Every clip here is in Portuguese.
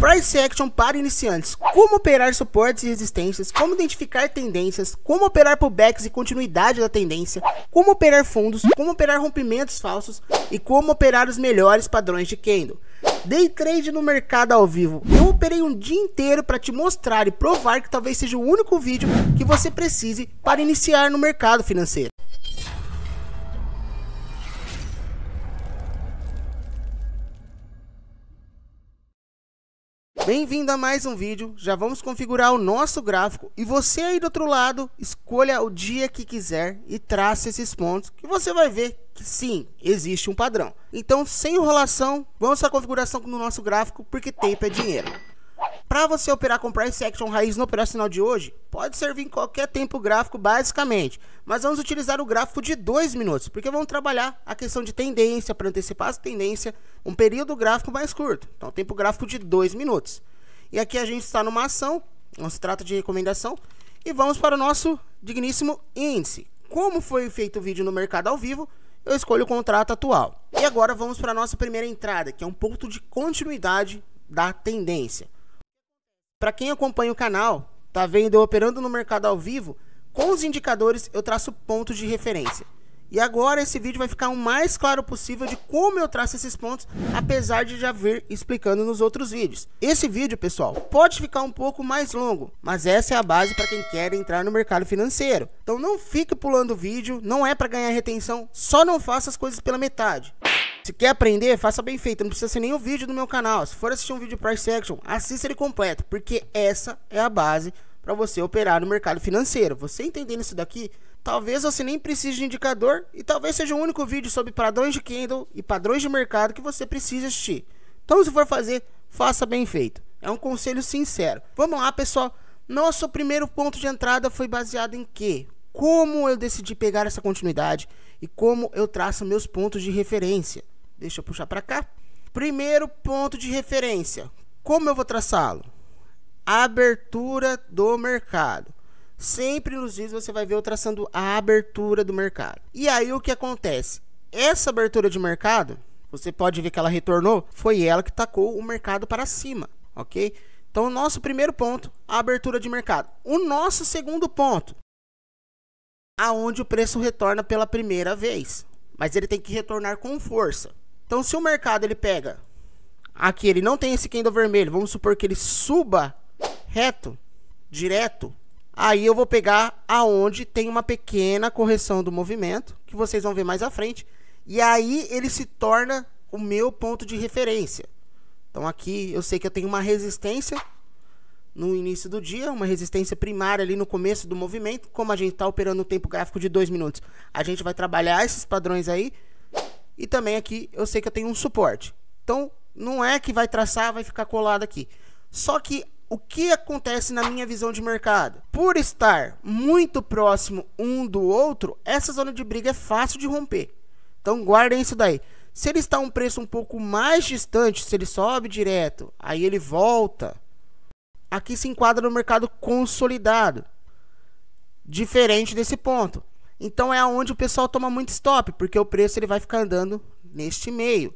Price Action para iniciantes. Como operar suportes e resistências, como identificar tendências, como operar pullbacks e continuidade da tendência, como operar fundos, como operar rompimentos falsos e como operar os melhores padrões de candle. Day trade no mercado ao vivo. Eu operei um dia inteiro para te mostrar e provar que talvez seja o único vídeo que você precise para iniciar no mercado financeiro. Bem-vindo a mais um vídeo. Já vamos configurar o nosso gráfico e você aí do outro lado escolha o dia que quiser e trace esses pontos que você vai ver que sim, existe um padrão. Então, sem enrolação, vamos à configuração no nosso gráfico porque tempo é dinheiro. Para você operar com Price Action raiz no operacional de hoje, pode servir em qualquer tempo gráfico basicamente, mas vamos utilizar o gráfico de 2 minutos, porque vamos trabalhar a questão de tendência, para antecipar a tendência, um período gráfico mais curto, então tempo gráfico de 2 minutos. E aqui a gente está numa ação, não se trata de recomendação, e vamos para o nosso digníssimo índice. Como foi feito o vídeo no mercado ao vivo, eu escolho o contrato atual. E agora vamos para a nossa primeira entrada, que é um ponto de continuidade da tendência. Para quem acompanha o canal, tá vendo eu operando no mercado ao vivo, com os indicadores eu traço pontos de referência. E agora esse vídeo vai ficar o mais claro possível de como eu traço esses pontos, apesar de já vir explicando nos outros vídeos. Esse vídeo, pessoal, pode ficar um pouco mais longo, mas essa é a base para quem quer entrar no mercado financeiro. Então não fique pulando o vídeo, não é para ganhar retenção, só não faça as coisas pela metade. Se quer aprender, faça bem feito, não precisa ser nenhum vídeo do meu canal. Se for assistir um vídeo Price Action, assista ele completo, porque essa é a base para você operar no mercado financeiro. Você entendendo isso daqui, talvez você nem precise de indicador e talvez seja o único vídeo sobre padrões de candle e padrões de mercado que você precisa assistir. Então, se for fazer, faça bem feito. É um conselho sincero. Vamos lá, pessoal. Nosso primeiro ponto de entrada foi baseado em quê? Como eu decidi pegar essa continuidade e como eu traço meus pontos de referência. Deixa eu puxar para cá. Primeiro ponto de referência. Como eu vou traçá-lo? Abertura do mercado. Sempre nos vídeos você vai ver eu traçando a abertura do mercado. E aí o que acontece? Essa abertura de mercado, você pode ver que ela retornou, foi ela que tacou o mercado para cima, ok? Então o nosso primeiro ponto, a abertura de mercado. O nosso segundo ponto, aonde o preço retorna pela primeira vez, mas ele tem que retornar com força. Então se o mercado ele pega, aqui ele não tem esse candle vermelho, vamos supor que ele suba reto, direto, aí eu vou pegar aonde tem uma pequena correção do movimento, que vocês vão ver mais à frente, e aí ele se torna o meu ponto de referência. Então aqui eu sei que eu tenho uma resistência no início do dia, uma resistência primária ali no começo do movimento. Como a gente está operando no tempo gráfico de 2 minutos, a gente vai trabalhar esses padrões aí. E também aqui eu sei que eu tenho um suporte. Então não é que vai traçar, vai ficar colado aqui. Só que o que acontece na minha visão de mercado? Por estar muito próximo um do outro, essa zona de briga é fácil de romper. Então guardem isso daí. Se ele está um preço um pouco mais distante, se ele sobe direto, aí ele volta, aqui se enquadra no mercado consolidado, diferente desse ponto. Então é onde o pessoal toma muito stop, porque o preço ele vai ficar andando neste meio.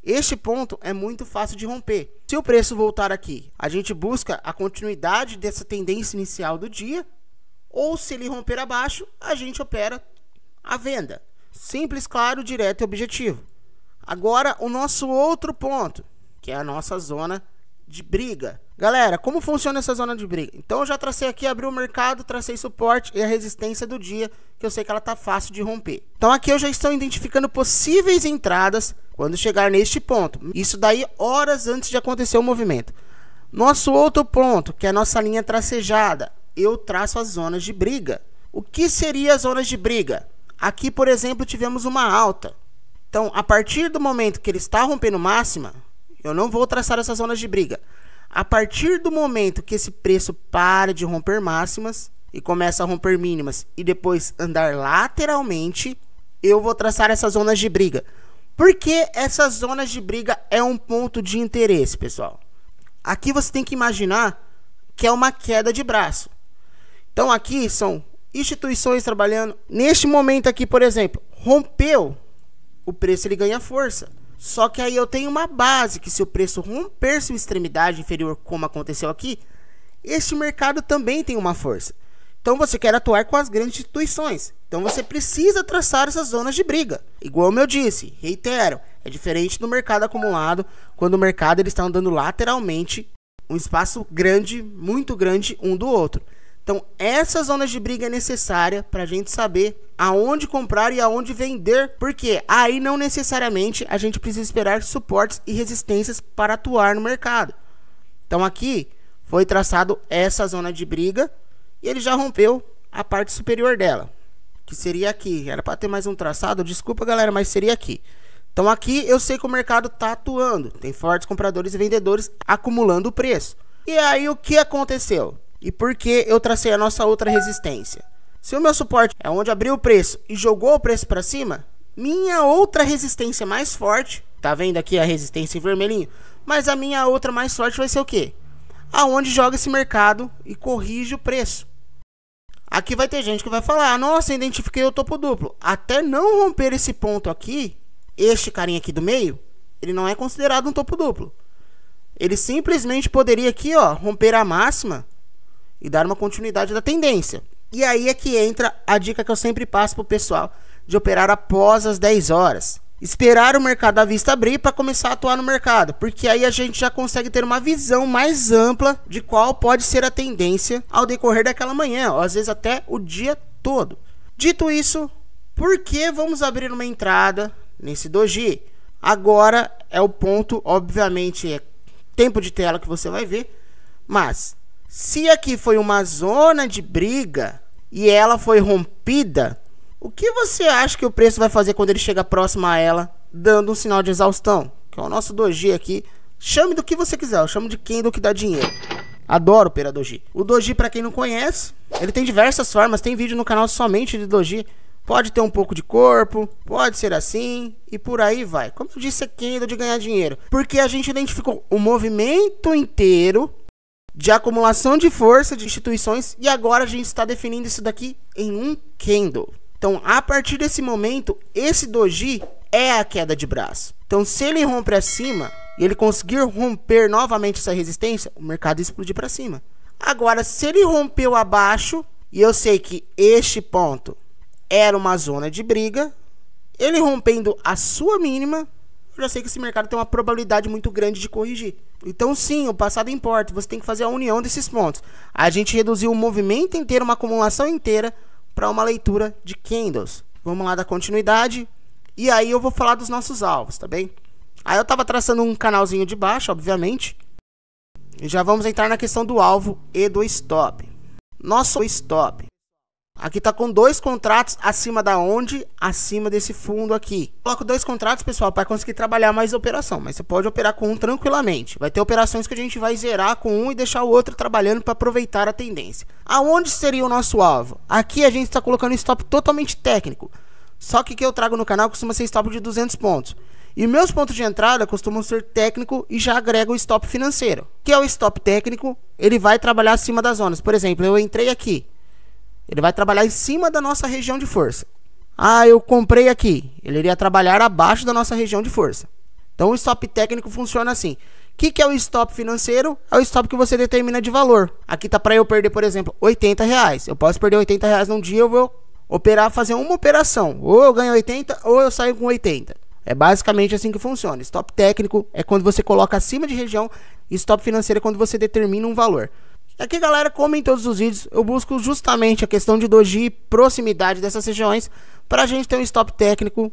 Este ponto é muito fácil de romper. Se o preço voltar aqui, a gente busca a continuidade dessa tendência inicial do dia, ou se ele romper abaixo, a gente opera a venda. Simples, claro, direto e objetivo. Agora o nosso outro ponto, que é a nossa zona de briga. Galera, como funciona essa zona de briga? Então eu já tracei aqui, abri o mercado, tracei suporte e a resistência do dia, que eu sei que ela tá fácil de romper. Então aqui eu já estou identificando possíveis entradas quando chegar neste ponto. Isso daí horas antes de acontecer o movimento. Nosso outro ponto, que é a nossa linha tracejada, eu traço as zonas de briga. O que seria as zonas de briga? Aqui, por exemplo, tivemos uma alta. Então, a partir do momento que ele está rompendo máxima, eu não vou traçar essas zonas de briga. A partir do momento que esse preço para de romper máximas e começa a romper mínimas e depois andar lateralmente, eu vou traçar essas zonas de briga. Porque essas zonas de briga é um ponto de interesse, pessoal. Aqui você tem que imaginar que é uma queda de braço. Então aqui são instituições trabalhando. Neste momento aqui, por exemplo, rompeu, o preço ele ganha força. Só que aí eu tenho uma base que se o preço romper sua extremidade inferior, como aconteceu aqui, este mercado também tem uma força. Então você quer atuar com as grandes instituições. Então você precisa traçar essas zonas de briga. Igual eu disse, reitero, é diferente do mercado acumulado, quando o mercado ele está andando lateralmente, um espaço grande, muito grande um do outro. Então essa zona de briga é necessária para a gente saber aonde comprar e aonde vender, porque aí não necessariamente a gente precisa esperar suportes e resistências para atuar no mercado. Então aqui foi traçado essa zona de briga e ele já rompeu a parte superior dela, que seria aqui. Era para ter mais um traçado, desculpa galera, mas seria aqui. Então aqui eu sei que o mercado está atuando, tem fortes compradores e vendedores acumulando o preço. E aí o que aconteceu? E por que eu tracei a nossa outra resistência? Se o meu suporte é onde abriu o preço e jogou o preço para cima, minha outra resistência mais forte, tá vendo aqui a resistência em vermelhinho? Mas a minha outra mais forte vai ser o quê? Aonde joga esse mercado e corrige o preço. Aqui vai ter gente que vai falar, nossa, identifiquei o topo duplo. Até não romper esse ponto aqui, este carinha aqui do meio, ele não é considerado um topo duplo. Ele simplesmente poderia aqui, ó, romper a máxima e dar uma continuidade da tendência. E aí é que entra a dica que eu sempre passo pro pessoal de operar após as 10 horas. Esperar o mercado à vista abrir para começar a atuar no mercado, porque aí a gente já consegue ter uma visão mais ampla de qual pode ser a tendência ao decorrer daquela manhã, ou às vezes até o dia todo. Dito isso, por que vamos abrir uma entrada nesse doji? Agora é o ponto, obviamente é tempo de tela que você vai ver, mas se aqui foi uma zona de briga e ela foi rompida, o que você acha que o preço vai fazer quando ele chega próximo a ela, dando um sinal de exaustão? Que é o nosso doji aqui. Chame do que você quiser, eu chamo de candle que dá dinheiro. Adoro operar doji. O doji, para quem não conhece, ele tem diversas formas. Tem vídeo no canal somente de doji. Pode ter um pouco de corpo, pode ser assim e por aí vai. Como eu disse, é candle de ganhar dinheiro. Porque a gente identificou o movimento inteiro de acumulação de força de instituições e agora a gente está definindo isso daqui em um candle. Então, a partir desse momento, esse doji é a queda de braço. Então, se ele romper acima e ele conseguir romper novamente essa resistência, o mercado explodir para cima. Agora, se ele rompeu abaixo, e eu sei que este ponto era uma zona de briga, ele rompendo a sua mínima, eu já sei que esse mercado tem uma probabilidade muito grande de corrigir. Então, sim, o passado importa. Você tem que fazer a união desses pontos. A gente reduziu o movimento inteiro, uma acumulação inteira, para uma leitura de candles. Vamos lá dar continuidade. E aí eu vou falar dos nossos alvos, tá bem? Aí eu tava traçando um canalzinho de baixo, obviamente. E já vamos entrar na questão do alvo e do stop. Nosso stop. Aqui tá com 2 contratos acima da onde? Acima desse fundo aqui. Coloco 2 contratos, pessoal, para conseguir trabalhar mais a operação. Mas você pode operar com um tranquilamente. Vai ter operações que a gente vai zerar com um e deixar o outro trabalhando para aproveitar a tendência. Aonde seria o nosso alvo? Aqui a gente está colocando stop totalmente técnico. Só que o que eu trago no canal costuma ser stop de 200 pontos. E meus pontos de entrada costumam ser técnico e já agrego o stop financeiro. Que é o stop técnico, ele vai trabalhar acima das zonas. Por exemplo, eu entrei aqui. Ele vai trabalhar em cima da nossa região de força. Ah, eu comprei aqui. Ele iria trabalhar abaixo da nossa região de força. Então o stop técnico funciona assim. O que é o stop financeiro? É o stop que você determina de valor. Aqui tá para eu perder, por exemplo, R$80. Eu posso perder R$80 num dia, eu vou operar, fazer uma operação. Ou eu ganho 80 ou eu saio com 80. É basicamente assim que funciona. Stop técnico é quando você coloca acima de região. E stop financeiro é quando você determina um valor. Aqui, galera, como em todos os vídeos, eu busco justamente a questão de doji e proximidade dessas regiões para a gente ter um stop técnico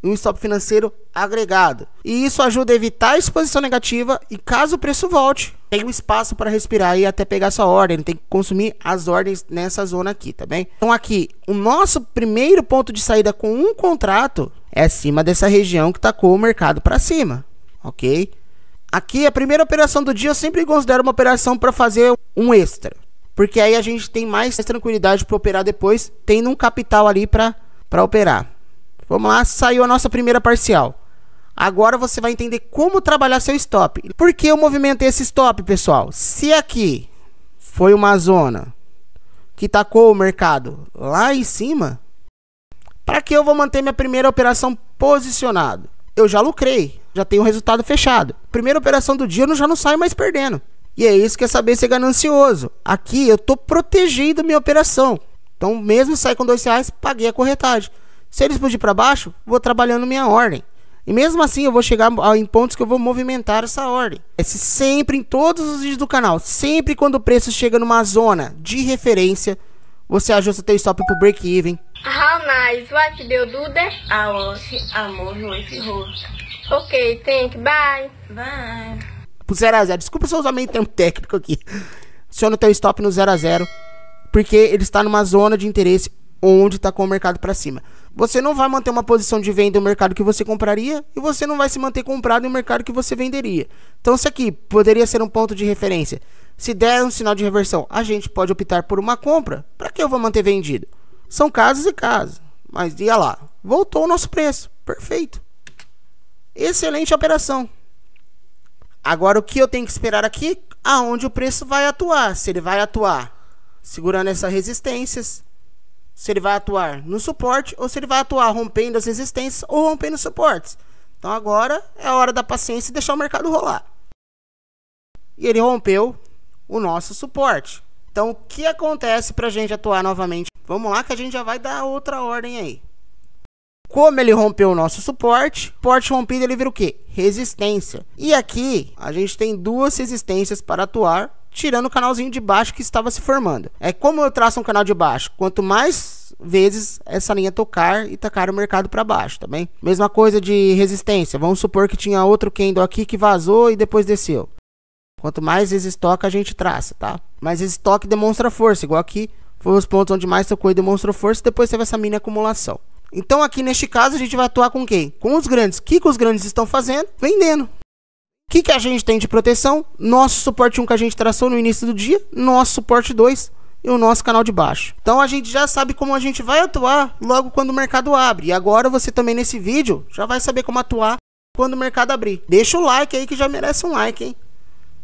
e um stop financeiro agregado. E isso ajuda a evitar a exposição negativa e caso o preço volte, tem um espaço para respirar e até pegar sua ordem. Tem que consumir as ordens nessa zona aqui, tá bem? Então aqui, o nosso primeiro ponto de saída com um contrato é acima dessa região que tacou o mercado para cima, ok? Aqui, a primeira operação do dia eu sempre considero uma operação para fazer um extra. Porque aí a gente tem mais tranquilidade para operar depois, tendo um capital ali para operar. Vamos lá, saiu a nossa primeira parcial. Agora você vai entender como trabalhar seu stop. Por que eu movimentei esse stop, pessoal? Se aqui foi uma zona que tacou o mercado lá em cima, para que eu vou manter minha primeira operação posicionado? eu já lucrei, já tenho o resultado fechado. Primeira operação do dia eu já não saio mais perdendo. E é isso que é saber ser ganancioso. Aqui eu tô protegendo minha operação. Então mesmo sair com R$2, paguei a corretagem. Se ele explodir para baixo, vou trabalhando minha ordem. E mesmo assim eu vou chegar em pontos que eu vou movimentar essa ordem. Esse sempre em todos os vídeos do canal, sempre quando o preço chega numa zona de referência, você ajusta teu stop pro break-even. How nice, what do you do there? I was amor with host. Ok, thank you, bye. Bye. Pro 0 a 0, desculpa se eu usar meio termo técnico aqui. Aciona o teu stop no 0 a 0, porque ele está numa zona de interesse onde está com o mercado para cima. Você não vai manter uma posição de venda no mercado que você compraria e você não vai se manter comprado no mercado que você venderia. Então isso aqui poderia ser um ponto de referência. Se der um sinal de reversão, a gente pode optar por uma compra. Para que eu vou manter vendido? São casos e casos. Mas olha lá, voltou o nosso preço. Perfeito. Excelente operação. Agora o que eu tenho que esperar aqui? Aonde o preço vai atuar. Se ele vai atuar segurando essas resistências, se ele vai atuar no suporte, ou se ele vai atuar rompendo as resistências ou rompendo os suportes. Então agora é a hora da paciência e deixar o mercado rolar. E ele rompeu o nosso suporte. Então o que acontece para a gente atuar novamente? Vamos lá que a gente já vai dar outra ordem aí. Como ele rompeu o nosso suporte rompido, ele vira o quê? Resistência. E aqui a gente tem duas resistências para atuar, tirando o canalzinho de baixo que estava se formando. É como eu traço um canal de baixo, quanto mais vezes essa linha tocar e tacar o mercado para baixo, tá bem? Mesma coisa de resistência. Vamos supor que tinha outro candle aqui que vazou e depois desceu. Quanto mais vezes toca, a gente traça, tá? Mas esse toque demonstra força, igual aqui foi os pontos onde mais tocou e demonstrou força, depois teve essa mini acumulação. Então aqui neste caso a gente vai atuar com quem? Com os grandes. O que os grandes estão fazendo? Vendendo. O que a gente tem de proteção? Nosso suporte 1 que a gente traçou no início do dia, nosso suporte 2 e o nosso canal de baixo. Então a gente já sabe como a gente vai atuar logo quando o mercado abre. E agora você também nesse vídeo já vai saber como atuar quando o mercado abrir. Deixa o like aí que já merece um like, hein?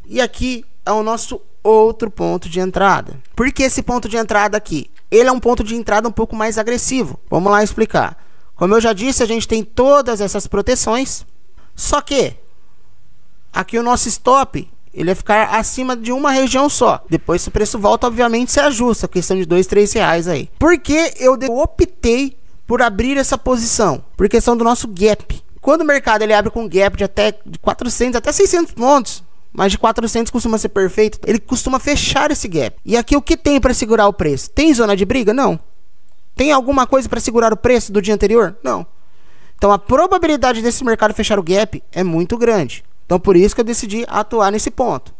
E aqui é o nosso outro ponto de entrada. Por que esse ponto de entrada aqui? Ele é um ponto de entrada um pouco mais agressivo. Vamos lá explicar. Como eu já disse, a gente tem todas essas proteções. Só que aqui o nosso stop, ele vai ficar acima de uma região só. Depois se o preço volta, obviamente se ajusta. Questão de R$2, R$3 aí. Por que eu optei por abrir essa posição? Por questão do nosso gap. Quando o mercado ele abre com gap de até 400 até 600 pontos, mais de 400 costuma ser perfeito, ele costuma fechar esse gap. E aqui o que tem para segurar o preço? Tem zona de briga? Não. Tem alguma coisa para segurar o preço do dia anterior? Não. Então a probabilidade desse mercado fechar o gap é muito grande. Então por isso que eu decidi atuar nesse ponto.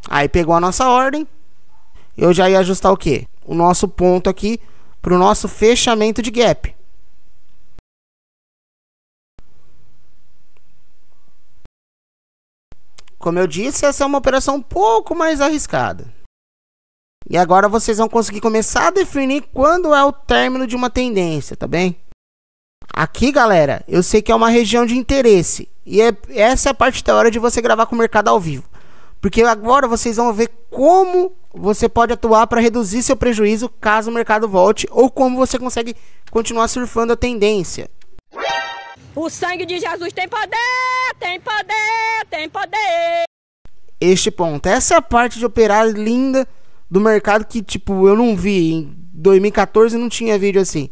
Aí pegou a nossa ordem. Eu já ia ajustar o quê? O nosso ponto aqui para o nosso fechamento de gap. Como eu disse, essa é uma operação um pouco mais arriscada. E agora vocês vão conseguir começar a definir quando é o término de uma tendência, tá bem? Aqui, galera, eu sei que é uma região de interesse. E essa é a parte da hora de você gravar com o mercado ao vivo. Porque agora vocês vão ver como você pode atuar para reduzir seu prejuízo caso o mercado volte. Ou como você consegue continuar surfando a tendência. O sangue de Jesus tem poder, tem poder, tem poder. Este ponto, essa é a parte de operar linda do mercado que, tipo, eu não vi. Em 2014 não tinha vídeo assim.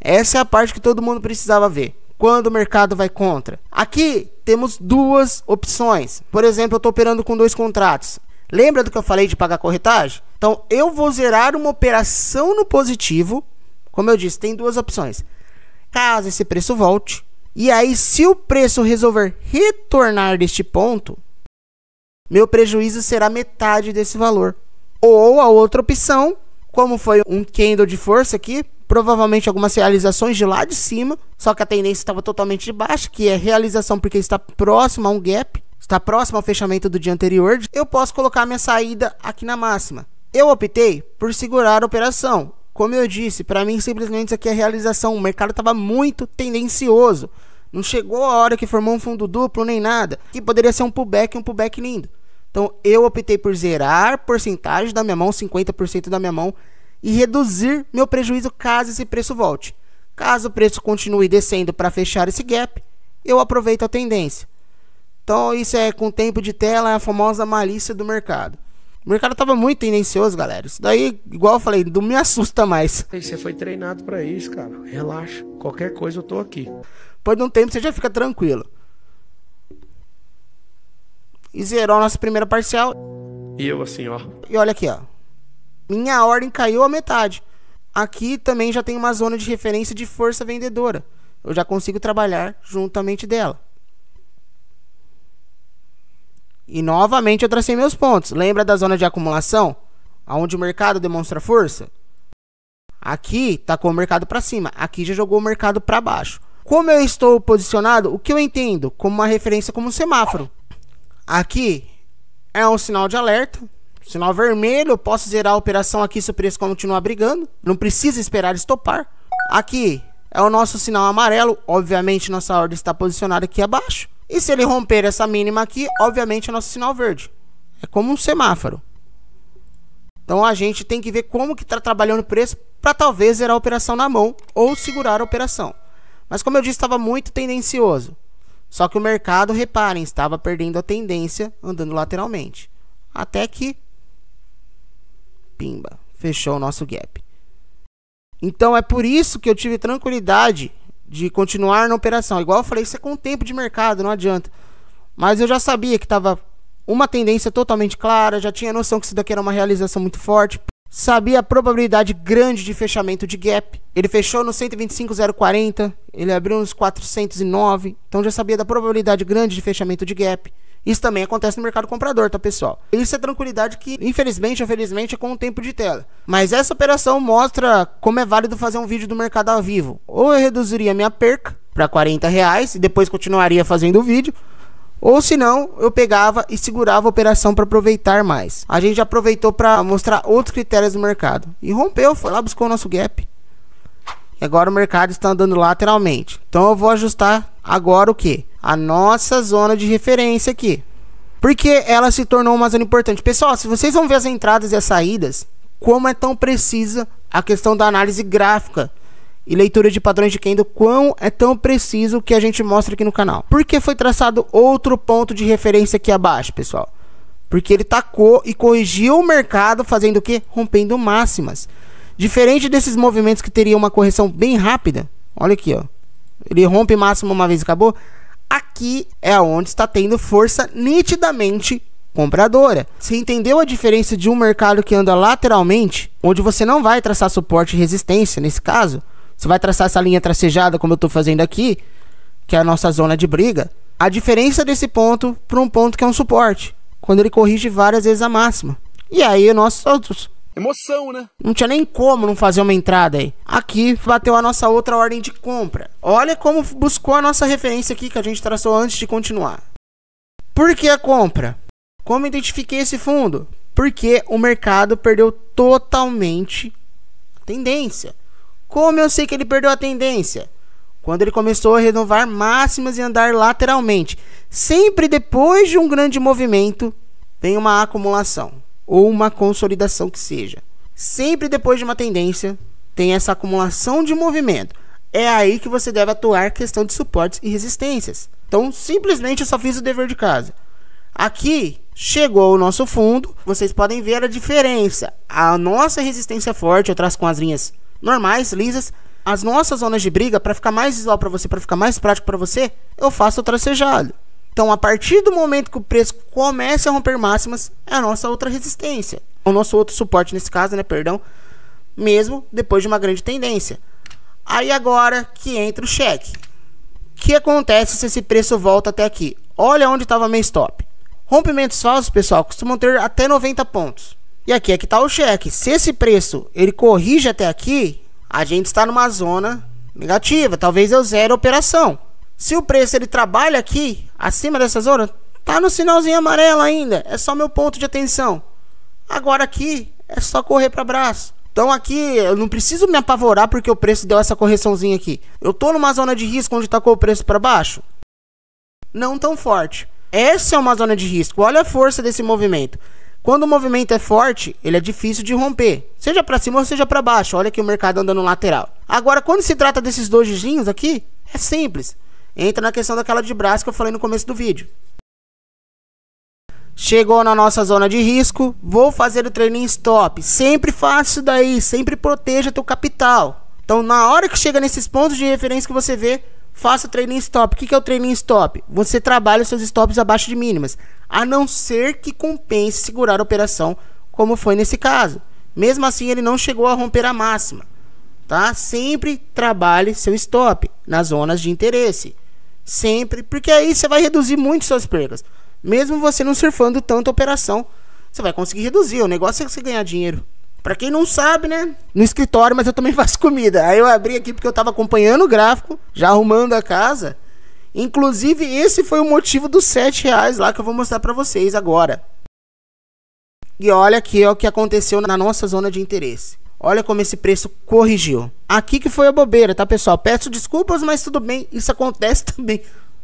Essa é a parte que todo mundo precisava ver. Quando o mercado vai contra. Aqui temos duas opções. Por exemplo, eu estou operando com 2 contratos. Lembra do que eu falei de pagar corretagem? Então, eu vou zerar uma operação no positivo. Como eu disse, tem duas opções. Caso esse preço volte. E aí, se o preço resolver retornar deste ponto, meu prejuízo será metade desse valor. Ou a outra opção, como foi um candle de força aqui, provavelmente algumas realizações de lá de cima, só que a tendência estava totalmente de baixo, que é realização porque está próximo a um gap, está próximo ao fechamento do dia anterior, eu posso colocar minha saída aqui na máxima. Eu optei por segurar a operação. Como eu disse, para mim simplesmente isso aqui é realização. O mercado estava muito tendencioso. Não chegou a hora que formou um fundo duplo nem nada. Que poderia ser um pullback lindo. Então eu optei por zerar porcentagem da minha mão, 50% da minha mão, e reduzir meu prejuízo caso esse preço volte. Caso o preço continue descendo para fechar esse gap, eu aproveito a tendência. Então isso é com tempo de tela, é a famosa malícia do mercado. O mercado estava muito tendencioso, galera. Isso daí, igual eu falei, não me assusta mais. Você foi treinado para isso, cara. Relaxa. Qualquer coisa eu tô aqui. Depois de um tempo você já fica tranquilo. E zerou a nossa primeira parcial. E eu assim, ó. E olha aqui, ó. Minha ordem caiu a metade. Aqui também já tem uma zona de referência de força vendedora. Eu já consigo trabalhar juntamente dela. E novamente eu tracei meus pontos. Lembra da zona de acumulação? Onde o mercado demonstra força? Aqui tacou o mercado para cima. Aqui já jogou o mercado para baixo. Como eu estou posicionado, o que eu entendo como uma referência como um semáforo. Aqui é um sinal de alerta. Sinal vermelho, eu posso zerar a operação aqui se o preço continuar brigando. Não precisa esperar estopar. Aqui é o nosso sinal amarelo. Obviamente nossa ordem está posicionada aqui abaixo. E se ele romper essa mínima aqui, obviamente é nosso sinal verde. É como um semáforo. Então a gente tem que ver como que está trabalhando o preço para talvez zerar a operação na mão ou segurar a operação. Mas como eu disse, estava muito tendencioso. Só que o mercado, reparem, estava perdendo a tendência andando lateralmente. Até que, pimba, fechou o nosso gap. Então é por isso que eu tive tranquilidade de continuar na operação. Igual eu falei, isso é com o tempo de mercado, não adianta. Mas eu já sabia que estava uma tendência totalmente clara, já tinha noção que isso daqui era uma realização muito forte. Sabia a probabilidade grande de fechamento de gap. Ele fechou no 125,040, ele abriu nos 409, então já sabia da probabilidade grande de fechamento de gap. Isso também acontece no mercado comprador, tá, pessoal? Isso é tranquilidade que, infelizmente ou felizmente, é com o tempo de tela. Mas essa operação mostra como é válido fazer um vídeo do mercado ao vivo. Ou eu reduziria minha perca para R$40 e depois continuaria fazendo o vídeo. Ou se não, eu pegava e segurava a operação para aproveitar mais. A gente aproveitou para mostrar outros critérios do mercado. E rompeu, foi lá, buscou o nosso gap. E agora o mercado está andando lateralmente. Então eu vou ajustar agora o que? A nossa zona de referência aqui. Porque ela se tornou uma zona importante. Pessoal, se vocês vão ver as entradas e as saídas, como é tão precisa a questão da análise gráfica e leitura de padrões de candle, quão é tão preciso que a gente mostra aqui no canal. Porque foi traçado outro ponto de referência aqui abaixo, pessoal. Porque ele tacou e corrigiu o mercado fazendo o quê? Rompendo máximas. Diferente desses movimentos que teria uma correção bem rápida. Olha aqui, ó. Ele rompe máximo uma vez e acabou. Aqui é onde está tendo força nitidamente compradora. Você entendeu a diferença de um mercado que anda lateralmente, onde você não vai traçar suporte e resistência, nesse caso? Você vai traçar essa linha tracejada, como eu estou fazendo aqui, que é a nossa zona de briga. A diferença desse ponto para um ponto que é um suporte, quando ele corrige várias vezes a máxima. E aí, nós outros... Emoção, né? Não tinha nem como não fazer uma entrada aí. Aqui bateu a nossa outra ordem de compra. Olha como buscou a nossa referência aqui que a gente traçou antes de continuar. Por que a compra? Como identifiquei esse fundo? Porque o mercado perdeu totalmente a tendência. Como eu sei que ele perdeu a tendência? Quando ele começou a renovar máximas e andar lateralmente. Sempre depois de um grande movimento, tem uma acumulação. Ou uma consolidação que seja. Sempre depois de uma tendência, tem essa acumulação de movimento. É aí que você deve atuar questão de suportes e resistências. Então, simplesmente eu só fiz o dever de casa. Aqui, chegou o nosso fundo. Vocês podem ver a diferença. A nossa resistência forte, eu traço com as linhas normais, lisas. As nossas zonas de briga, para ficar mais visual para você, para ficar mais prático para você, eu faço o tracejado. Então, a partir do momento que o preço começa a romper máximas, é a nossa outra resistência. O nosso outro suporte nesse caso, né, perdão, mesmo depois de uma grande tendência. Aí agora que entra o cheque. O que acontece se esse preço volta até aqui? Olha onde estava meu stop. Rompimentos falsos, pessoal, costumam ter até 90 pontos. E aqui é que está o cheque. Se esse preço ele corrige até aqui, a gente está numa zona negativa. Talvez eu zero a operação. Se o preço ele trabalha aqui, acima dessa zona, tá no sinalzinho amarelo ainda. É só meu ponto de atenção. Agora aqui, é só correr para braço. Então aqui, eu não preciso me apavorar porque o preço deu essa correçãozinha aqui. Eu tô numa zona de risco onde tacou o preço para baixo? Não tão forte. Essa é uma zona de risco. Olha a força desse movimento. Quando o movimento é forte, ele é difícil de romper, seja para cima ou seja para baixo. Olha aqui o mercado andando lateral. Agora, quando se trata desses dojinhos aqui, é simples. Entra na questão daquela de braço que eu falei no começo do vídeo. Chegou na nossa zona de risco, vou fazer o trailing stop. Sempre faça isso daí, sempre proteja teu capital. Então, na hora que chega nesses pontos de referência que você vê, faça o trailing stop. O que é o trailing stop? Você trabalha os seus stops abaixo de mínimas, a não ser que compense segurar a operação, como foi nesse caso. Mesmo assim, ele não chegou a romper a máxima, tá? Sempre trabalhe seu stop nas zonas de interesse. Sempre, porque aí você vai reduzir muito suas perdas. Mesmo você não surfando tanto a operação, você vai conseguir reduzir. O negócio é você ganhar dinheiro. Pra quem não sabe, né? No escritório, mas eu também faço comida. Aí eu abri aqui porque eu tava acompanhando o gráfico, já arrumando a casa. Inclusive, esse foi o motivo dos R$7 lá que eu vou mostrar pra vocês agora. E olha aqui ó, o que aconteceu na nossa zona de interesse. Olha como esse preço corrigiu. Aqui que foi a bobeira, tá, pessoal? Peço desculpas, mas tudo bem. Isso acontece também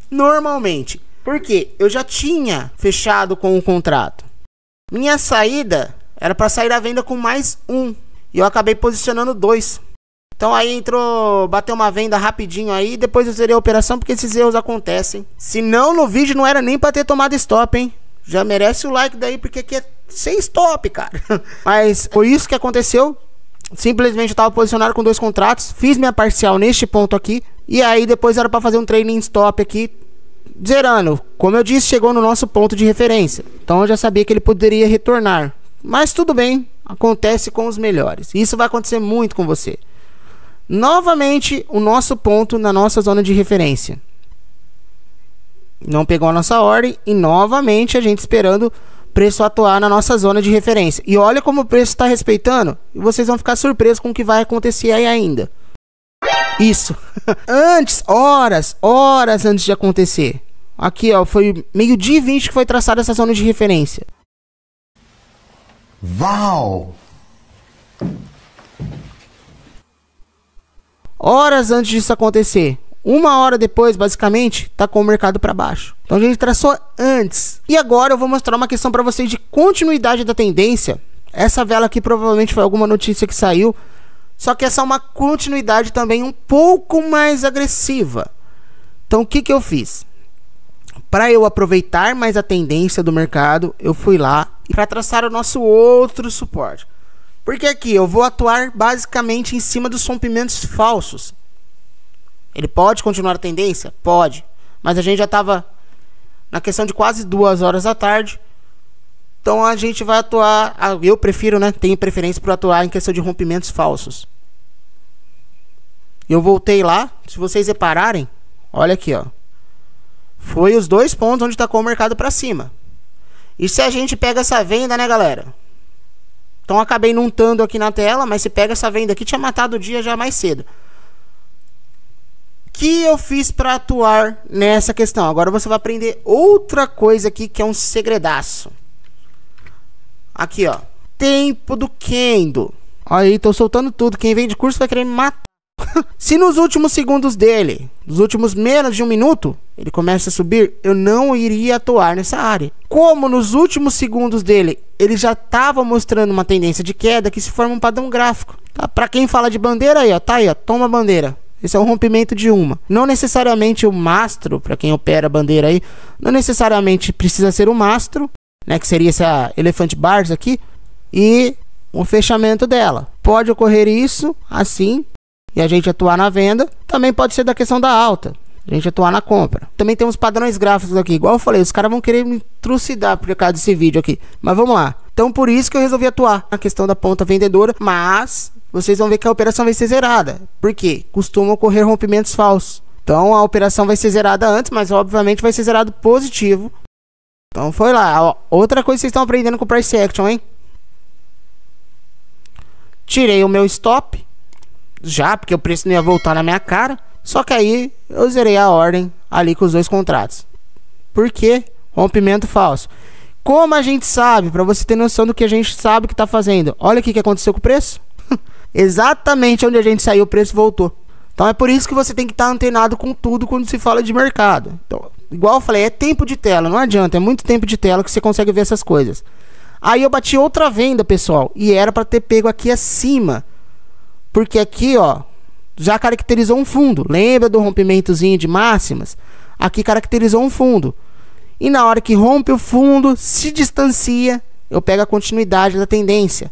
normalmente. Porque eu já tinha fechado com o contrato. Minha saída era para sair à venda com mais um. E eu acabei posicionando 2. Então aí entrou, bateu uma venda rapidinho aí. Depois eu zerei a operação porque esses erros acontecem. Se não, no vídeo não era nem para ter tomado stop, hein? Já merece o like daí porque aqui é sem stop, cara. Mas foi isso que aconteceu. Simplesmente eu estava posicionado com 2 contratos. Fiz minha parcial neste ponto aqui. E aí depois era para fazer um trailing stop aqui. Zerando, como eu disse, chegou no nosso ponto de referência. Então eu já sabia que ele poderia retornar. Mas tudo bem, acontece com os melhores. Isso vai acontecer muito com você. Novamente, o nosso ponto na nossa zona de referência. Não pegou a nossa ordem. E novamente a gente esperando o preço atuar na nossa zona de referência. E olha como o preço está respeitando. E vocês vão ficar surpresos com o que vai acontecer aí ainda. Isso. Antes, horas antes de acontecer. Aqui, ó, foi meio-dia e 20 que foi traçada essa zona de referência. Uau! Horas antes disso acontecer. 1 hora depois, basicamente, tá com o mercado para baixo. Então a gente traçou antes. E agora eu vou mostrar uma questão para vocês de continuidade da tendência. Essa vela aqui provavelmente foi alguma notícia que saiu. Só que essa é uma continuidade também um pouco mais agressiva. Então o que eu fiz? Para eu aproveitar mais a tendência do mercado, eu fui lá para traçar o nosso outro suporte. Porque aqui eu vou atuar basicamente em cima dos rompimentos falsos. Ele pode continuar a tendência? Pode. Mas a gente já estava na questão de quase 2 horas da tarde. Então a gente vai atuar, eu prefiro, né? Tenho preferência para atuar em questão de rompimentos falsos. Eu voltei lá, se vocês repararem, olha aqui, ó. Foi os 2 pontos onde tacou o mercado para cima. E se a gente pega essa venda, né, galera? Então acabei não estando aqui na tela, mas se pega essa venda aqui, tinha matado o dia já mais cedo. O que eu fiz para atuar nessa questão? Agora você vai aprender outra coisa aqui que é um segredaço. Aqui, ó. Tempo do candle. Aí, tô soltando tudo. Quem vem de curso vai querer me matar. Se nos últimos segundos dele, nos últimos menos de 1 minuto, ele começa a subir, eu não iria atuar nessa área. Como nos últimos segundos dele, ele já estava mostrando uma tendência de queda que se forma um padrão gráfico. Tá? Para quem fala de bandeira aí, ó, tá aí, ó, toma a bandeira. Esse é um rompimento de uma. Não necessariamente o mastro, para quem opera a bandeira aí, não necessariamente precisa ser o mastro, né, que seria essa Elephant Bars aqui, e o fechamento dela. Pode ocorrer isso assim, e a gente atuar na venda. Também pode ser da questão da alta, a gente atuar na compra. Também tem uns padrões gráficos aqui, igual eu falei, os caras vão querer me trucidar por causa desse vídeo aqui, mas vamos lá. Então por isso que eu resolvi atuar na questão da ponta vendedora, mas vocês vão ver que a operação vai ser zerada. Por quê? Costumam ocorrer rompimentos falsos. Então a operação vai ser zerada antes, mas obviamente vai ser zerado positivo. Então foi lá. Outra coisa que vocês estão aprendendo com o Price Action, hein? Tirei o meu stop. Já, porque o preço não ia voltar na minha cara. Só que aí eu zerei a ordem ali com os 2 contratos. Por quê? Rompimento falso. Como a gente sabe, para você ter noção do que a gente sabe que está fazendo. Olha o que aconteceu com o preço. Exatamente onde a gente saiu, o preço voltou. Então é por isso que você tem que estar antenado com tudo quando se fala de mercado. Então, igual eu falei, é tempo de tela, não adianta, é muito tempo de tela que você consegue ver essas coisas. Aí eu bati outra venda, pessoal, e era para ter pego aqui acima, porque aqui, ó, já caracterizou um fundo. Lembra do rompimentozinho de máximas? Aqui caracterizou um fundo. E na hora que rompe o fundo, se distancia, eu pego a continuidade da tendência.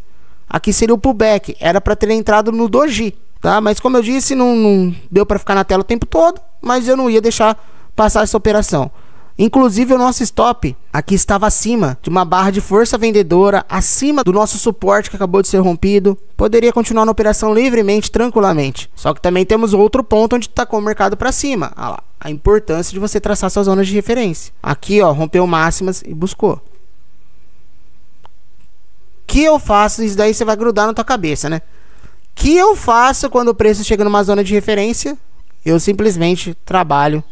Aqui seria o pullback, era para ter entrado no doji, tá? Mas como eu disse, não deu para ficar na tela o tempo todo, mas eu não ia deixar passar essa operação. Inclusive o nosso stop aqui estava acima de uma barra de força vendedora, acima do nosso suporte que acabou de ser rompido. Poderia continuar na operação livremente, tranquilamente. Só que também temos outro ponto onde está com o mercado para cima. Olha lá, a importância de você traçar suas zonas de referência. Aqui, ó, rompeu máximas e buscou. Que eu faço? Isso daí você vai grudar na tua cabeça, né? Que eu faço quando o preço chega numa zona de referência? Eu simplesmente trabalho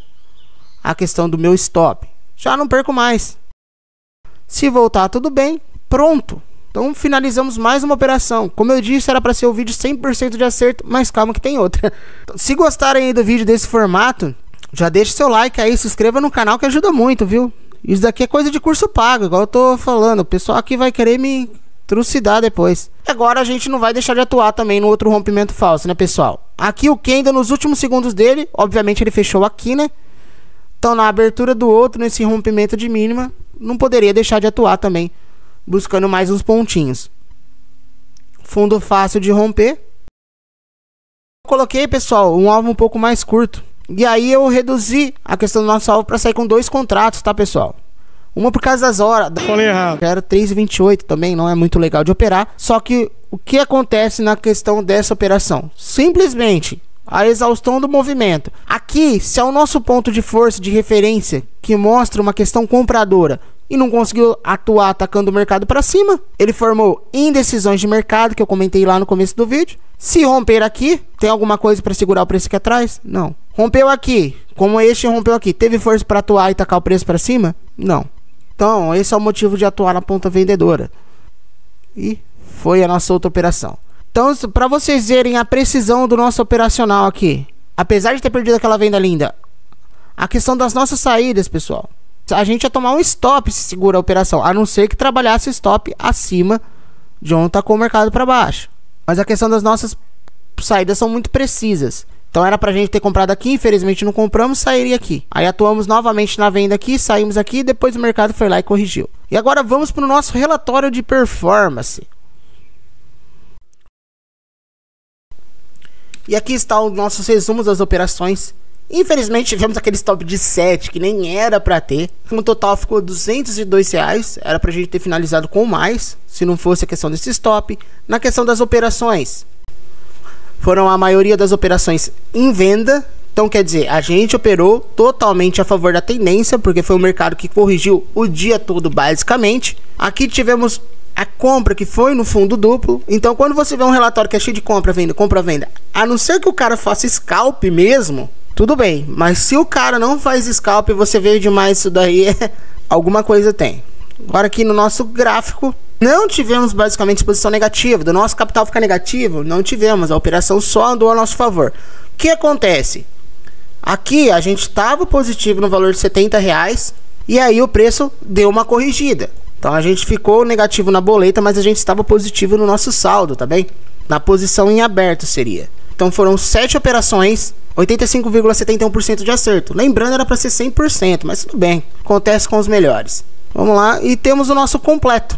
a questão do meu stop. Já não perco mais. Se voltar tudo bem, pronto. Então finalizamos mais uma operação. Como eu disse, era para ser o vídeo 100% de acerto, mas calma que tem outra. Então, se gostarem aí do vídeo desse formato, já deixa seu like aí, se inscreva no canal que ajuda muito, viu? Isso daqui é coisa de curso pago, igual eu tô falando. O pessoal aqui vai querer me trucidar depois. Agora a gente não vai deixar de atuar também no outro rompimento falso, né, pessoal? Aqui o candle nos últimos segundos dele, obviamente ele fechou aqui, né? Então na abertura do outro, nesse rompimento de mínima, não poderia deixar de atuar também, buscando mais uns pontinhos. Fundo fácil de romper. Coloquei, pessoal, um alvo um pouco mais curto. E aí eu reduzi a questão do nosso alvo para sair com 2 contratos, tá, pessoal? Uma por causa das horas. Falei errado. Era 3,28 também, não é muito legal de operar. Só que o que acontece na questão dessa operação? Simplesmente a exaustão do movimento. Aqui, se é o nosso ponto de força de referência que mostra uma questão compradora e não conseguiu atuar atacando o mercado para cima, ele formou indecisões de mercado, que eu comentei lá no começo do vídeo. Se romper aqui, tem alguma coisa para segurar o preço aqui atrás? Não. Rompeu aqui, como este rompeu aqui, teve força para atuar e tacar o preço para cima? Não. Então, esse é o motivo de atuar na ponta vendedora. E foi a nossa outra operação. Então, para vocês verem a precisão do nosso operacional aqui, apesar de ter perdido aquela venda linda, a questão das nossas saídas, pessoal, a gente ia tomar um stop se segura a operação, a não ser que trabalhasse stop acima de onde está com o mercado para baixo. Mas a questão das nossas saídas são muito precisas. Então era pra gente ter comprado aqui, infelizmente não compramos, sairia aqui. Aí atuamos novamente na venda aqui, saímos aqui, depois o mercado foi lá e corrigiu. E agora vamos para o nosso relatório de performance. E aqui está os nossos resumos das operações. Infelizmente tivemos aquele stop de 7 que nem era para ter. No total ficou R$202. Era pra gente ter finalizado com mais, se não fosse a questão desse stop. Na questão das operações, foram a maioria das operações em venda. Então quer dizer, a gente operou totalmente a favor da tendência, porque foi o mercado que corrigiu o dia todo basicamente. Aqui tivemos a compra que foi no fundo duplo. Então quando você vê um relatório que é cheio de compra, venda, a não ser que o cara faça scalp mesmo, tudo bem. Mas se o cara não faz scalp e você vê demais isso daí, alguma coisa tem. Agora aqui no nosso gráfico, não tivemos basicamente exposição negativa. Do nosso capital ficar negativo, não tivemos. A operação só andou a nosso favor. O que acontece? Aqui a gente estava positivo no valor de R$70 e aí o preço deu uma corrigida. Então a gente ficou negativo na boleta, mas a gente estava positivo no nosso saldo, tá bem? Na posição em aberto seria. Então foram 7 operações, 85,71% de acerto. Lembrando, era para ser 100%, mas tudo bem. Acontece com os melhores. Vamos lá, e temos o nosso completo.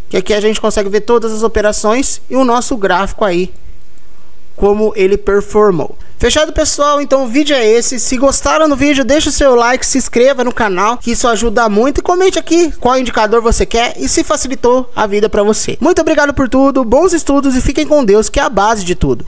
Que aqui a gente consegue ver todas as operações e o nosso gráfico aí, como ele performou. Fechado, pessoal? Então o vídeo é esse. Se gostaram do vídeo, deixa o seu like, se inscreva no canal, que isso ajuda muito. E comente aqui qual indicador você quer e se facilitou a vida para você. Muito obrigado por tudo, bons estudos e fiquem com Deus, que é a base de tudo.